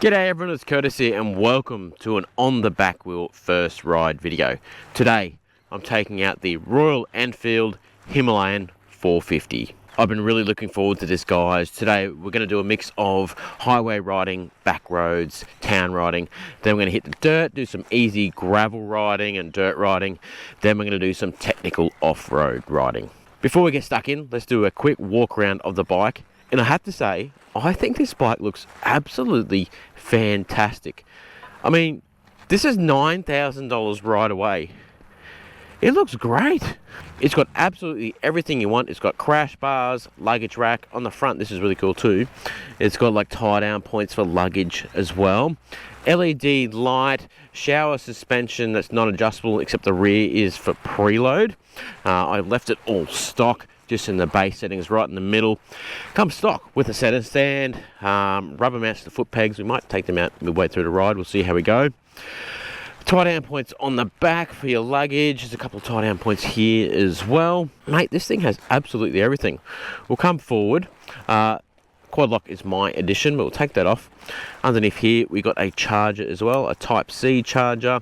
G'day everyone, it's Curtis here and welcome to an On The Back Wheel first ride video. Today I'm taking out the Royal Enfield Himalayan 450. I've been really looking forward to this, guys. Today we're going to do a mix of highway riding, back roads, town riding. Then we're going to hit the dirt, do some easy gravel riding and dirt riding. Then we're going to do some technical off-road riding. Before we get stuck in, let's do a quick walk around of the bike. And I have to say, I think this bike looks absolutely fantastic. I mean, this is $9,000 right away. It looks great. It's got absolutely everything you want. It's got crash bars, luggage rack on the front. This is really cool too. It's got like tie down points for luggage as well. LED light, shower suspension that's not adjustable except the rear is for preload. I left it all stock, just in the base settings right in the middle. Comes stock with a center stand, rubber mounts to the foot pegs. We might take them out midway through the ride. We'll see how we go. Tie down points on the back for your luggage. There's a couple of tie down points here as well. Mate, this thing has absolutely everything. We'll come forward. Quad lock is my addition, but we'll take that off. Underneath here, we got a charger as well, a Type-C charger.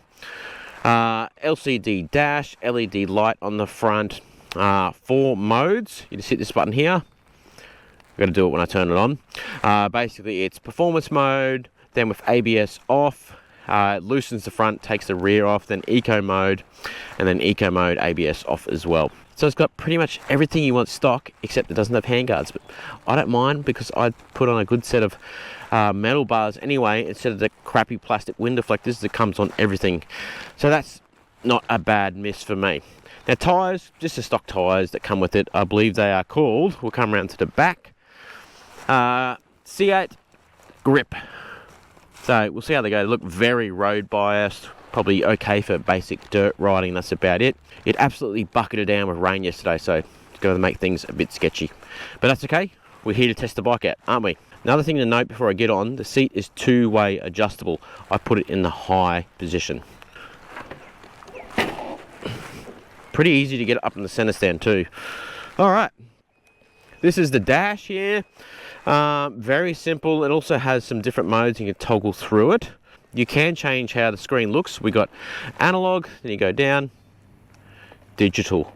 LCD dash, LED light on the front. 4 modes. You just hit this button here. I've got to do it when I turn it on. Basically, it's performance mode, then with ABS off, loosens the front, takes the rear off, then eco mode, and then eco mode ABS off as well. So it's got pretty much everything you want stock, except it doesn't have handguards. But I don't mind because I put on a good set of metal bars anyway, instead of the crappy plastic wind deflectors that comes on everything. So that's not a bad miss for me. Now tyres, just the stock tyres that come with it. I believe they are called, we'll come around to the back, C8 grip. So we'll see how they go. They look very road biased, probably okay for basic dirt riding, that's about it. It absolutely bucketed down with rain yesterday, so it's going to make things a bit sketchy. But that's okay, we're here to test the bike out, aren't we? Another thing to note before I get on, the seat is 2-way adjustable. I put it in the high position. Pretty easy to get up in the center stand too. All right, this is the dash here. Very simple. It also has some different modes. You can toggle through it. You can change how the screen looks. We got analog, then you go down, digital,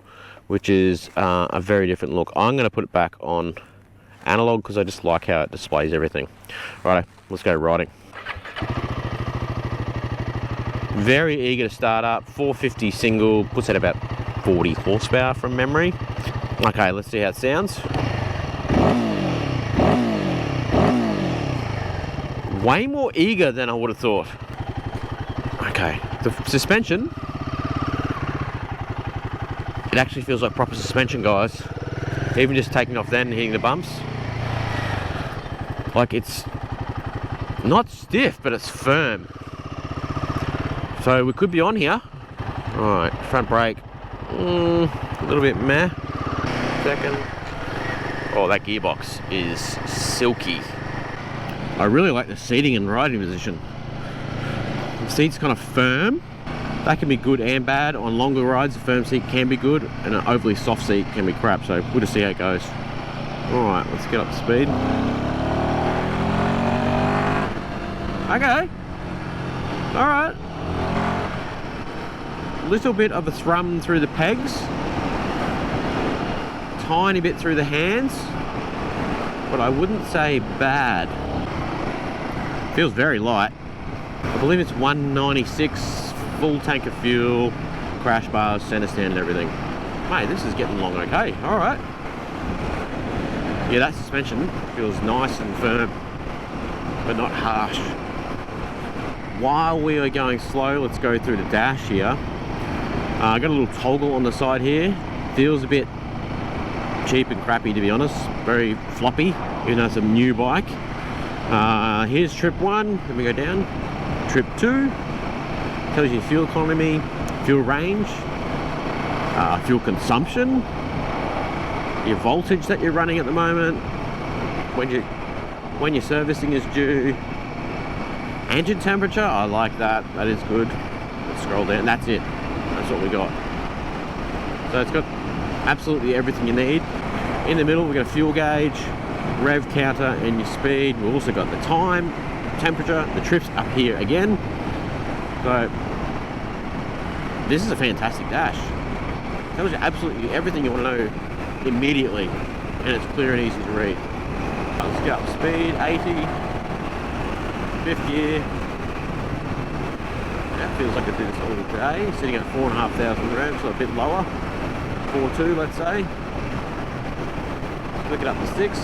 which is a very different look. I'm going to put it back on analog because I just like how it displays everything. Right, let's go riding. Very eager to start up. 450 single, puts out about 40 horsepower from memory. Okay, let's see how it sounds. Way more eager than I would have thought. Okay, the suspension, it actually feels like proper suspension, guys. Even just taking off then and hitting the bumps. Like, it's not stiff, but it's firm. So we could be on here. Alright, front brake. A little bit meh. Second. Oh, that gearbox is silky. I really like the seating and riding position. The seat's kind of firm. That can be good and bad. On longer rides, a firm seat can be good, and an overly soft seat can be crap. So we'll just see how it goes. Alright, let's get up to speed. Okay. Alright. Little bit of a thrum through the pegs, tiny bit through the hands, but I wouldn't say bad. Feels very light. I believe it's 196, full tank of fuel, crash bars, center stand and everything. Mate, this is getting along okay. All right. Yeah, that suspension feels nice and firm, but not harsh. While we are going slow, let's go through the dash here. I got a little toggle on the side here. Feels a bit cheap and crappy, to be honest. Very floppy, even though it's a new bike. Here's trip 1, then we go down. Trip 2, tells you fuel economy, fuel range, fuel consumption, your voltage that you're running at the moment, when your servicing is due, engine temperature. I like that, that is good. Let's scroll down, that's it. That's what we got. So it's got absolutely everything you need. In the middle we've got a fuel gauge, rev counter and your speed. We've also got the time, temperature. The trip's up here again. So this is a fantastic dash. Tells you absolutely everything you want to know immediately, and it's clear and easy to read. Let's go up speed, 80, 5th gear. That feels like I did this all day, sitting at 4,500 revs, so a bit lower. 4.2, let's say. Click it up to 6.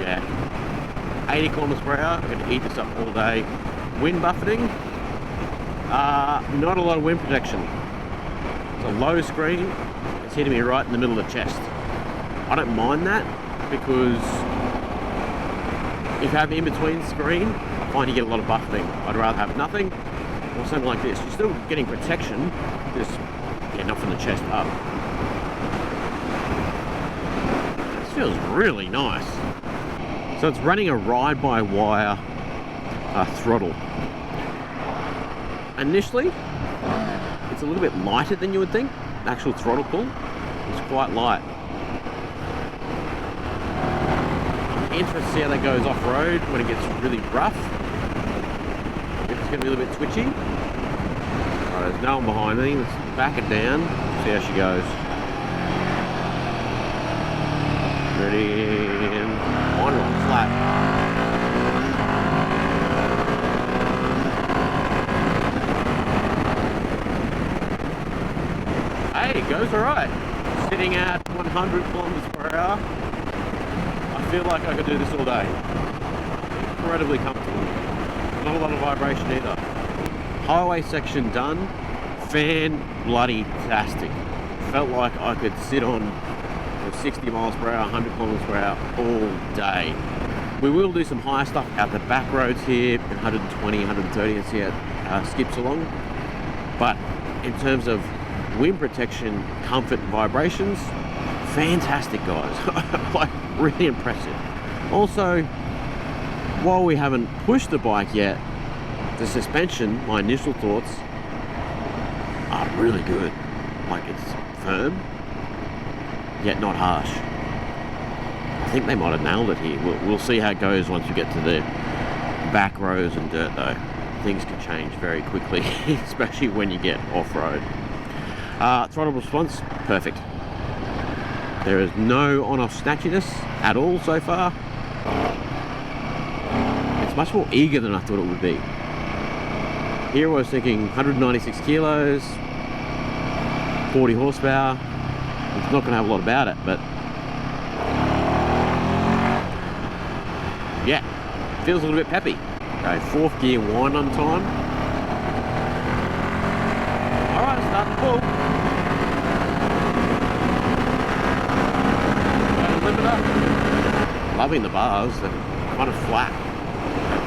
Yeah, 80 kilometers per hour. I'm going to eat this up all day. Wind buffeting. Not a lot of wind protection. It's a low screen. It's hitting me right in the middle of the chest. I don't mind that because if you have in between screen, I find you get a lot of buffeting. I'd rather have nothing or something like this. You're still getting protection, just not from the chest up. This feels really nice. So it's running a ride-by-wire throttle. Initially, it's a little bit lighter than you would think. The actual throttle pull is quite light. I'm interested to see how that goes off-road when it gets really rough. If it's going to be a little bit twitchy. Alright, there's no one behind me. Let's back it down, see how she goes. Ready, and on flat. Hey, it goes alright. Sitting at 100 kilometers per hour. I feel like I could do this all day. Incredibly comfortable. Not a lot of vibration either. Highway section done. Fan-bloody-tastic. Felt like I could sit on 60 miles per hour, 100 kilometers per hour all day. We will do some higher stuff out the back roads here, 120, 130, and see how skips along. But in terms of wind protection, comfort, and vibrations, fantastic, guys. Like, really impressive. Also, while we haven't pushed the bike yet, the suspension, my initial thoughts, are really good. Like, it's firm, yet not harsh. I think they might have nailed it here. We'll see how it goes once we get to the back roads and dirt, though. Things can change very quickly, especially when you get off-road. Throttle response, perfect. There is no on-off snatchiness at all so far. It's much more eager than I thought it would be. Here I was thinking 196 kilos, 40 horsepower. It's not going to have a lot about it, but yeah, feels a little bit peppy. Okay, 4th gear wind on time. Alright, start the pull. Loving the bars, they're kind of flat.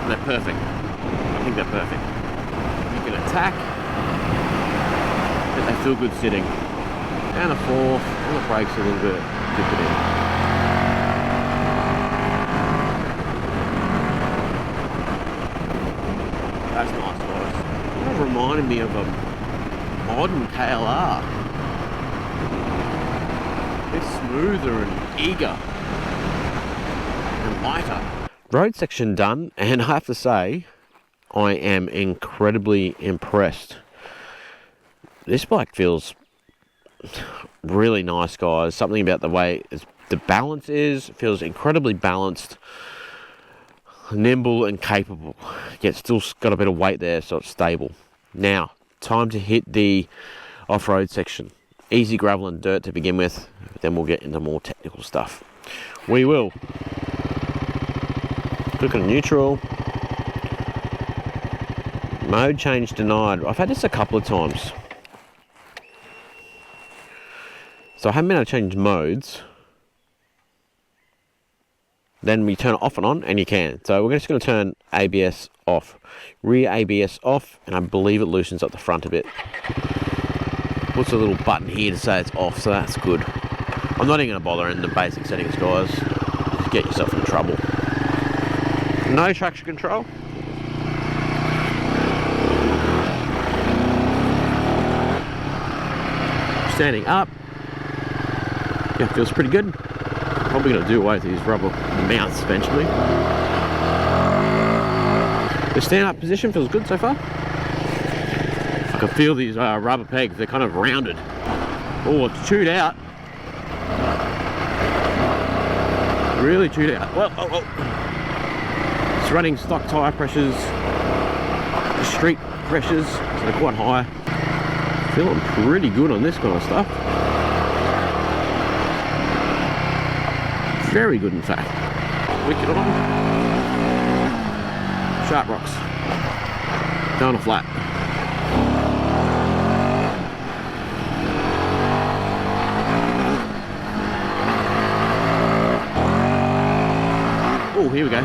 They're perfect. I think they're perfect. You can attack, but they feel good sitting. And a 4th, and the brakes a little bit, dip it in. That's nice, guys. Kind of reminded me of a modern KLR. A bit smoother and eager. Lighter. Road section done, and I have to say I am incredibly impressed. This bike feels really nice, guys. Something about the way the balance is, feels incredibly balanced, nimble and capable, yet still got a bit of weight there, so it's stable. Now, time to hit the off-road section. Easy gravel and dirt to begin with, then we'll get into more technical stuff. We will click on neutral. Mode change denied. I've had this a couple of times. So I haven't been able to change modes. Then we turn it off and on, and you can. So we're just going to turn ABS off. Rear ABS off, and I believe it loosens up the front a bit. Puts a little button here to say it's off, so that's good. I'm not even going to bother in the basic settings, guys. Just get yourself in trouble. No traction control. Standing up. Yeah, feels pretty good. Probably going to do away with these rubber mounts eventually. The stand-up position feels good so far. I can feel these rubber pegs, they're kind of rounded. Oh, it's chewed out. Really chewed out. Well, it's running stock tyre pressures, street pressures, so they're quite high. Feeling pretty good on this kind of stuff. Very good, in fact. Wicked on. Sharp rocks. Down a flat. Oh, here we go.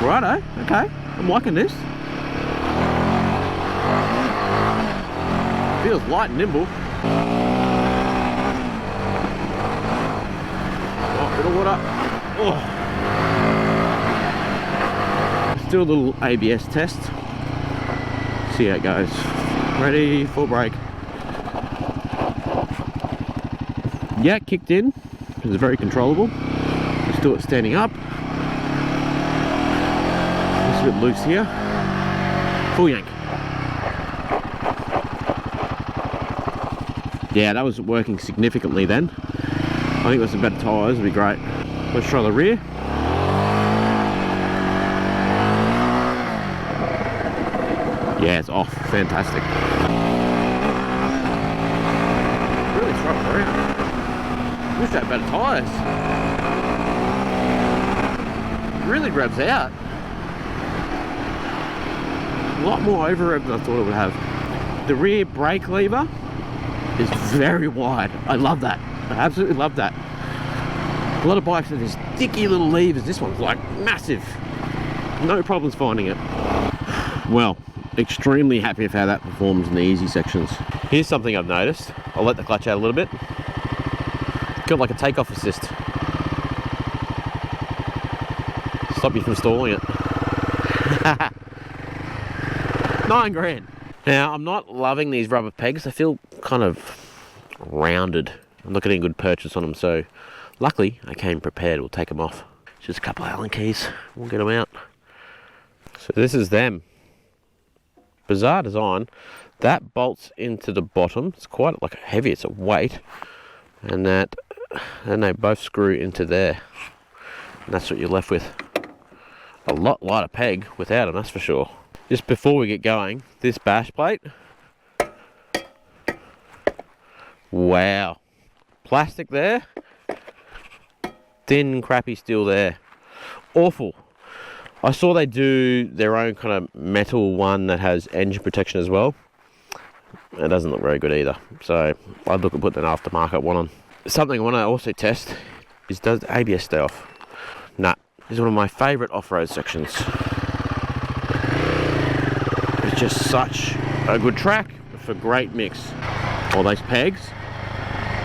Righto, okay. I'm liking this. Feels light and nimble. Oh, bit of water. Oh. Let's do a little ABS test. See how it goes. Ready, full brake. Yeah, it kicked in. It's very controllable. Let's do it standing up. It's a bit loose here. Full yank. Yeah, that was working significantly then. I think with some better tyres would be great. Let's try the rear. Yeah, it's off. Fantastic. Really strong around. Wish I had better tyres. Really revs out. A lot more over rev than I thought it would have. The rear brake lever is very wide. I love that. I absolutely love that. A lot of bikes have these sticky little levers. This one's like massive. No problems finding it. Well, extremely happy with how that performs in the easy sections. Here's something I've noticed. I'll let the clutch out a little bit. Got like a takeoff assist. Stop you from stalling it. 9 grand. Now, I'm not loving these rubber pegs. They feel kind of rounded. I'm not getting a good purchase on them, so luckily I came prepared. We'll take them off. Just a couple of Allen keys. We'll get them out. So this is them. Bizarre design. That bolts into the bottom. It's quite like heavy. It's a weight. And then they both screw into there. And that's what you're left with. A lot lighter peg without them, that's for sure. Just before we get going, this bash plate. Wow. Plastic there. Thin, crappy steel there. Awful. I saw they do their own kind of metal one that has engine protection as well. It doesn't look very good either. So I'd look at putting an aftermarket one on. Something I want to also test is, does the ABS stay off? Nah. This is one of my favourite off-road sections. It's just such a good track for great mix. All those pegs,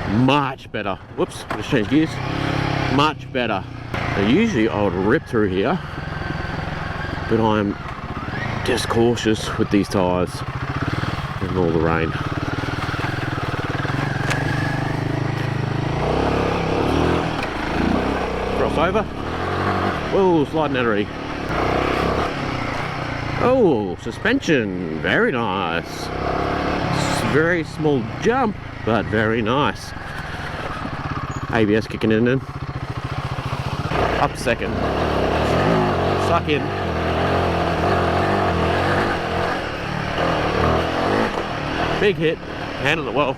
much better. Whoops, let's change gears. Much better. Now, usually I would rip through here, but I'm just cautious with these tyres and all the rain. Cross over. Oh, sliding out already. Oh, suspension, very nice. Very small jump, but very nice. ABS kicking in then. Up second. Suck in. Big hit, handled it well.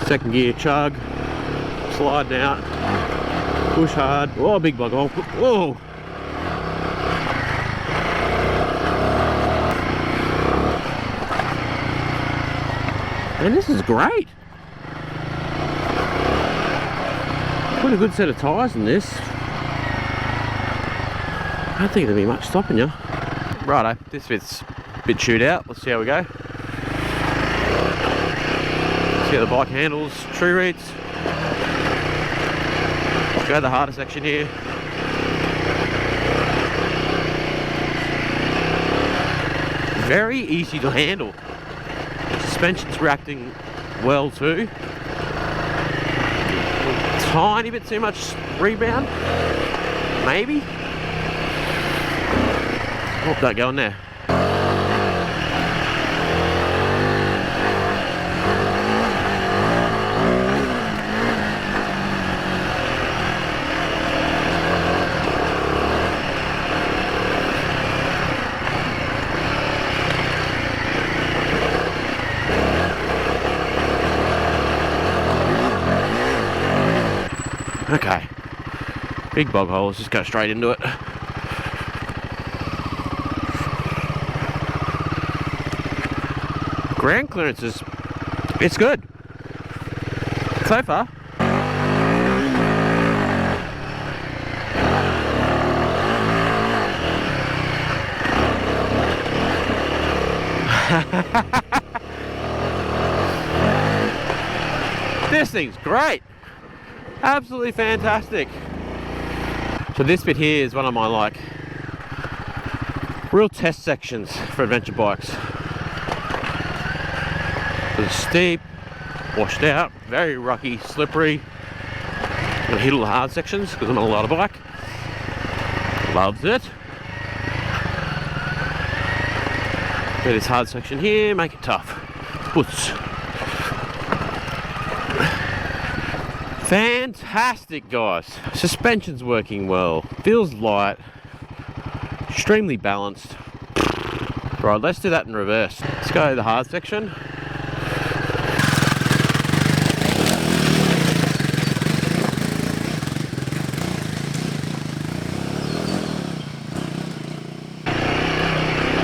Second gear chug, sliding out, push hard. Oh, big bug hole. Whoa. And this is great. Put a good set of tyres in this. I don't think there'll be much stopping you. Righto, this bit's a bit chewed out. Let's see how we go. See how the bike handles, tree reads. Let's go to the harder section here. Very easy to handle. The suspension's reacting well too. tiny bit too much rebound, maybe. Oh, don't go in there. Okay, big bog hole, let's just go straight into it. Ground clearances, it's good so far. This thing's great. Absolutely fantastic. So this bit here is one of my like real test sections for adventure bikes. It's steep, washed out, very rocky, slippery. I'm gonna hit all the hard sections because I'm on a lot of bike. Loves it. Get this hard section here, make it tough. Oops. Fantastic, guys. Suspension's working well. Feels light. Extremely balanced. Right, let's do that in reverse. Let's go to the hard section.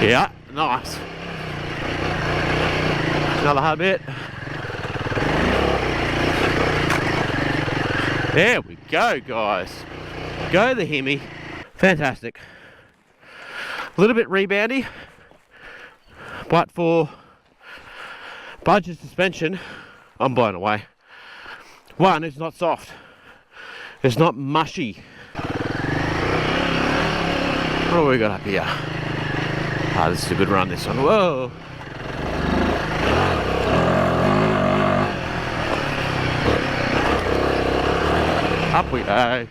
Yeah, nice. Another hard bit. There we go, guys. Go the Hemi. Fantastic. A little bit reboundy, but for budget suspension, I'm blown away. One, it's not soft. It's not mushy. What have we got up here? Ah, this is a good run, this one. Whoa. Up we go.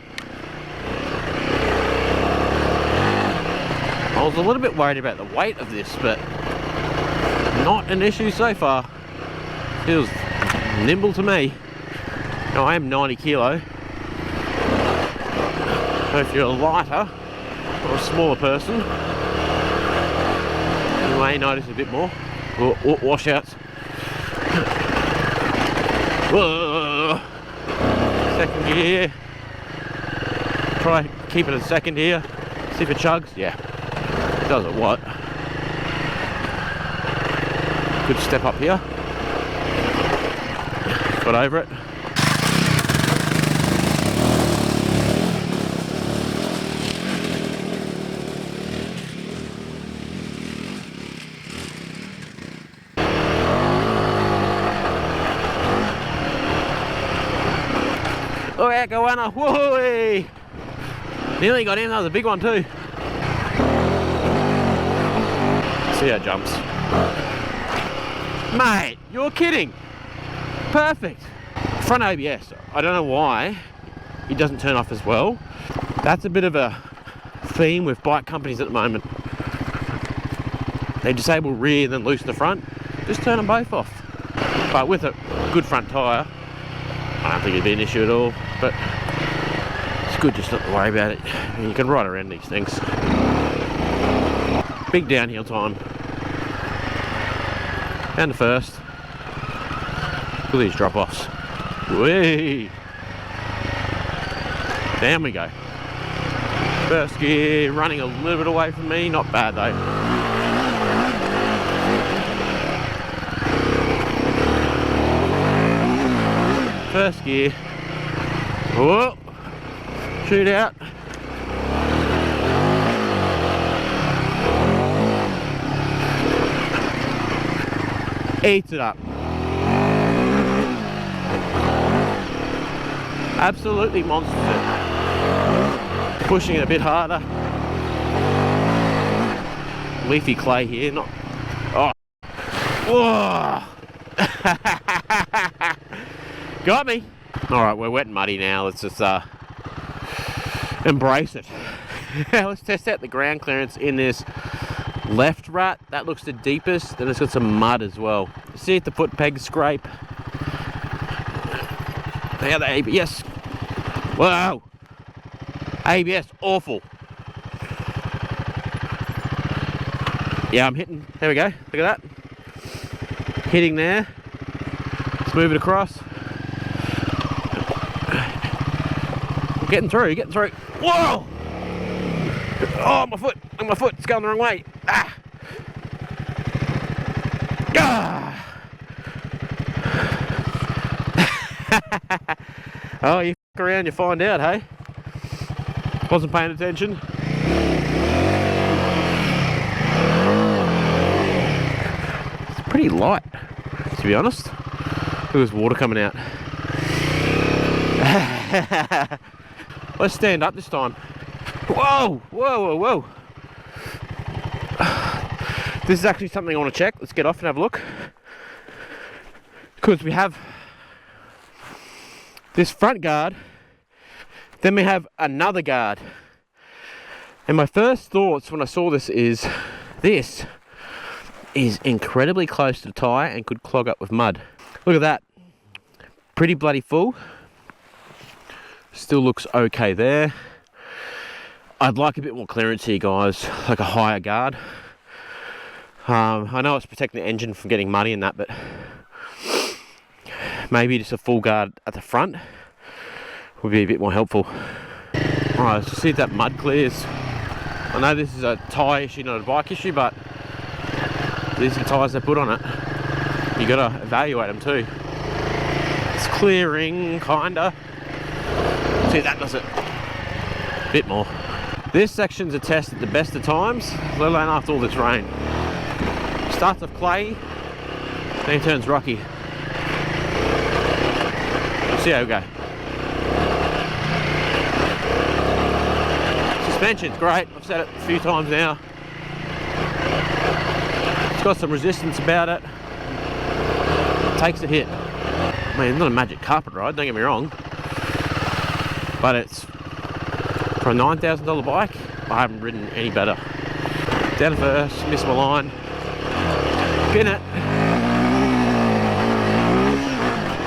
I was a little bit worried about the weight of this, but not an issue so far. Feels nimble to me. Now I am 90 kilo. So if you're a lighter or a smaller person, you may notice a bit more. Washouts. Whoa. Second gear. Try keep it in second here. See if it chugs. Yeah. Does it what? Good step up here. Got over it. Oh, yeah, go Anna. Whoa! Nearly got in. That was a big one too. See how it jumps. Mate, you're kidding. Perfect. Front ABS. I don't know why it doesn't turn off as well. That's a bit of a theme with bike companies at the moment. They disable rear then loosen the front. Just turn them both off. But with a good front tyre, I don't think it'd be an issue at all. But it's good just not to worry about it. You can ride around these things. Big downhill time. Down to first. Look at these drop-offs. Whee! Down we go. First gear, running a little bit away from me. Not bad though. First gear. Whoa! Shoot out. Eats it up. Absolutely monsters it. Pushing it a bit harder. Leafy clay here, not. Oh. Whoa! Got me. Alright, we're wet and muddy now. Let's just embrace it. Let's test out the ground clearance in this left rut. That looks the deepest. Then it's got some mud as well. See if the foot pegs scrape. Now the ABS. Wow. ABS, awful. Yeah, I'm hitting. There we go. Look at that. Hitting there. Let's move it across. Getting through, getting through. Whoa! Oh, my foot. My foot. It's going the wrong way. Ah! Ah! Oh, you f*** around, you find out, hey? Wasn't paying attention. It's pretty light, to be honest. There's water coming out. Let's stand up this time. Whoa, whoa, whoa, whoa. This is actually something I want to check. Let's get off and have a look. Because we have this front guard, then we have another guard. And my first thoughts when I saw this is incredibly close to the tyre and could clog up with mud. Look at that. Pretty bloody full. Still looks okay there. I'd like a bit more clearance here, guys, like a higher guard. I know it's protecting the engine from getting muddy and that, but maybe just a full guard at the front would be a bit more helpful. Alright, let's just see if that mud clears. I know this is a tyre issue, not a bike issue, but these are the tyres they put on it. You gotta evaluate them too. It's clearing, kinda. See, that does it. A bit more. This section's a test at the best of times, let alone after all this rain. Starts off clay, then turns rocky. Let's see how we go. Suspension's great, I've said it a few times now. It's got some resistance about it. Takes a hit. I mean, it's not a magic carpet ride, don't get me wrong. But it's, for a $9,000 bike, I haven't ridden any better. Down first, missed my line. Pin it.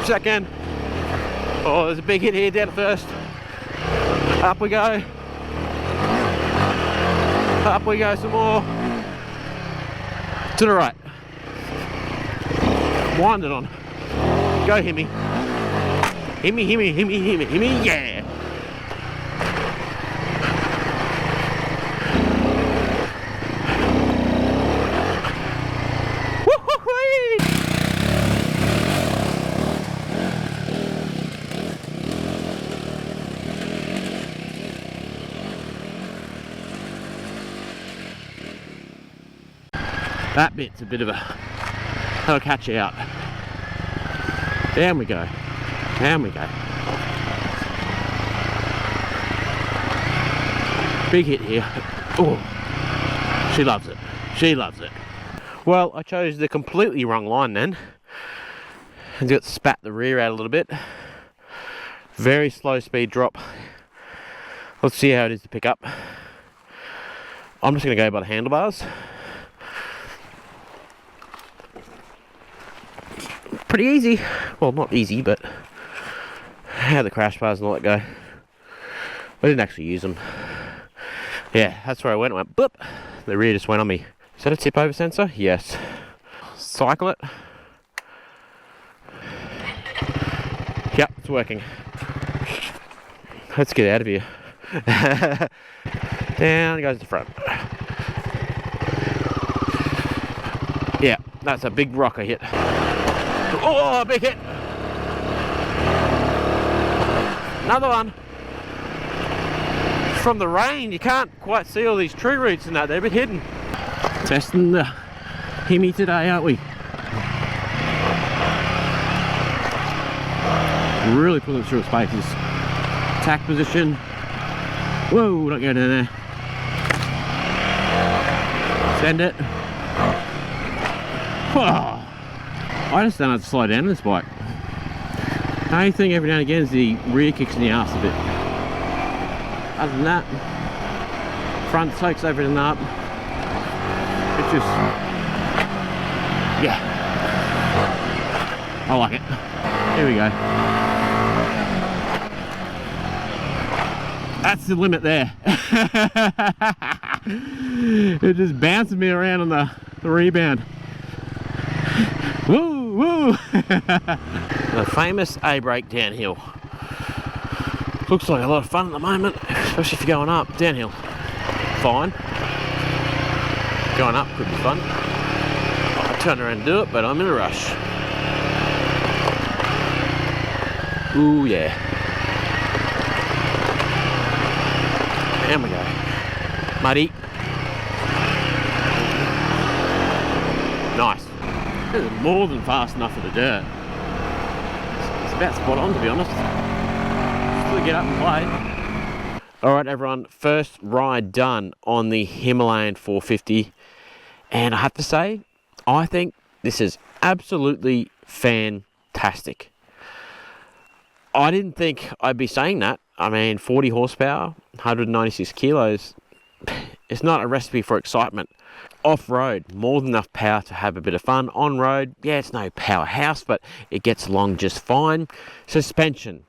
Second. Oh, there's a big hit here, down first. Up we go. Up we go some more. To the right. Wind it on. Go, Himmy. Himmy, Himmy, Himmy, Himmy, Himmy, yeah. That bit's a bit of a catch out. Down we go. Down we go. Big hit here. Oh, she loves it. She loves it. Well, I chose the completely wrong line then. And got spat the rear out a little bit. Very slow speed drop. Let's see how it is to pick up. I'm just going to go by the handlebars. Pretty easy. Well, not easy, but how the crash bars and all that go. I didn't actually use them. Yeah, that's where I went. I went boop. The rear just went on me. Is that a tip over sensor? Yes. Cycle it. Yep, it's working. Let's get out of here. Down goes the front. Yeah, that's a big rock I hit. Oh, big hit. Another one. From the rain, you can't quite see all these tree roots and that. They're a bit hidden. Testing the Hemi today, aren't we? Really pulling through spaces. Tack position. Whoa, don't go down there. Send it. Whoa. I just don't have to slow down this bike. only thing every now and again is the rear kicks in the arse a bit. Other than that, front soaks everything up. It's just, yeah, I like it. Here we go. That's the limit there. It just bouncing me around on the rebound. Woo, woo! The famous A-brake downhill. Looks like a lot of fun at the moment, especially if you're going up. Downhill, fine. Going up could be fun. I'll turn around and do it, but I'm in a rush. Ooh, yeah. There we go. Muddy. Nice. This is more than fast enough for the dirt. It's about spot on, to be honest. Just get up and play. Alright everyone, first ride done on the Himalayan 450. And I have to say, I think this is absolutely fantastic. I didn't think I'd be saying that. I mean, 40 horsepower, 196 kilos. It's not a recipe for excitement. Off-road, more than enough power to have a bit of fun. On-road, yeah, it's no powerhouse, but it gets along just fine. Suspension.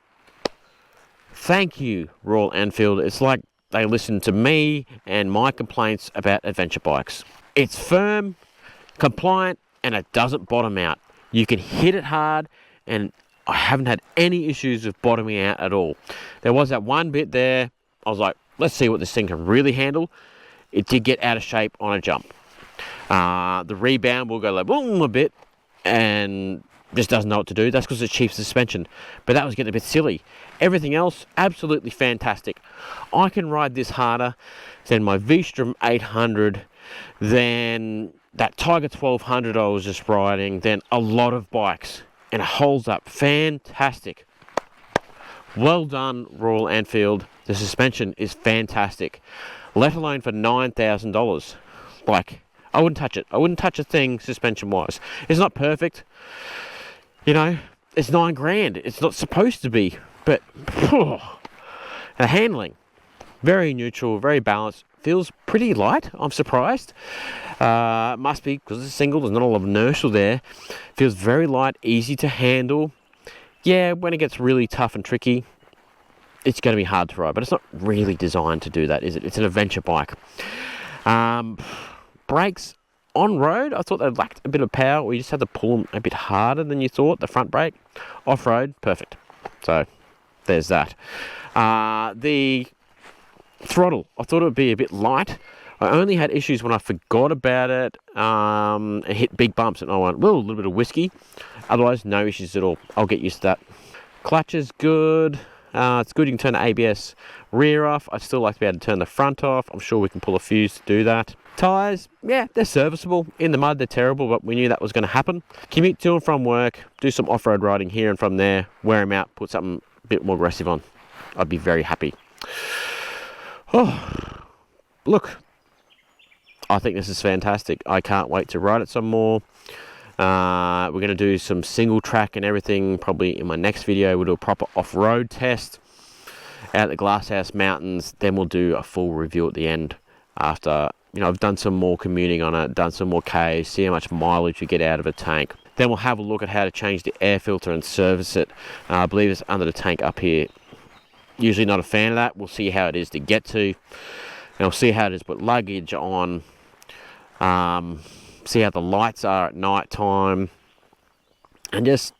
Thank you, Royal Enfield. It's like they listen to me and my complaints about adventure bikes. It's firm, compliant, and it doesn't bottom out. You can hit it hard, and I haven't had any issues with bottoming out at all. There was that one bit there, I was like, let's see what this thing can really handle. It did get out of shape on a jump. The rebound will go like boom a bit and just doesn't know what to do. That's because it's cheap suspension. But that was getting a bit silly. Everything else, absolutely fantastic. I can ride this harder than my V-Strom 800, than that Tiger 1200 I was just riding, than a lot of bikes. And it holds up fantastic. Well done, Royal Enfield. The suspension is fantastic, let alone for $9,000. Like, I wouldn't touch it. I wouldn't touch a thing suspension wise. It's not perfect, you know, it's $9,000. It's not supposed to be, but the handling, very neutral, very balanced, feels pretty light. I'm surprised. Must be because it's single, there's not a lot of inertia there. Feels very light, easy to handle. Yeah, when it gets really tough and tricky, it's going to be hard to ride, but it's not really designed to do that, is it? It's an adventure bike. Brakes on road, I thought they lacked a bit of power, or you just had to pull them a bit harder than you thought. The front brake, off road, perfect. So there's that. The throttle, I thought it would be a bit light. I only had issues when I forgot about it and hit big bumps, and I went, well, a little bit of whiskey. Otherwise, no issues at all. I'll get used to that. Clutch is good. It's good you can turn the ABS rear off. I'd still like to be able to turn the front off. I'm sure we can pull a fuse to do that. Tyres, yeah, they're serviceable. In the mud, they're terrible, but we knew that was going to happen. Commute to and from work, do some off-road riding here and from there, wear them out, put something a bit more aggressive on. I'd be very happy. Oh, look, I think this is fantastic. I can't wait to ride it some more. We're going to do some single track and everything probably in my next video. We'll do a proper off-road test out at the Glasshouse Mountains. Then we'll do a full review at the end after, you know, I've done some more commuting on it, done some more Ks, see how much mileage you get out of a tank. Then we'll have a look at how to change the air filter and service it. I believe it's under the tank up here. Usually not a fan of that. We'll see how it is to get to. And we'll see how it is to put luggage on. See how the lights are at night time. And just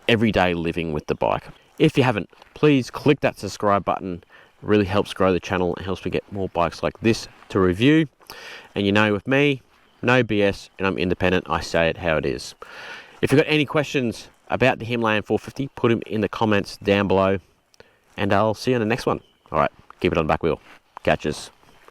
everyday living with the bike. If you haven't, please click that subscribe button. It really helps grow the channel. It helps me get more bikes like this to review. And you know, with me, no BS, and I'm independent. I say it how it is. If you've got any questions about the Himalayan 450, put them in the comments down below. And I'll see you on the next one. All right, keep it on the back wheel. Catches.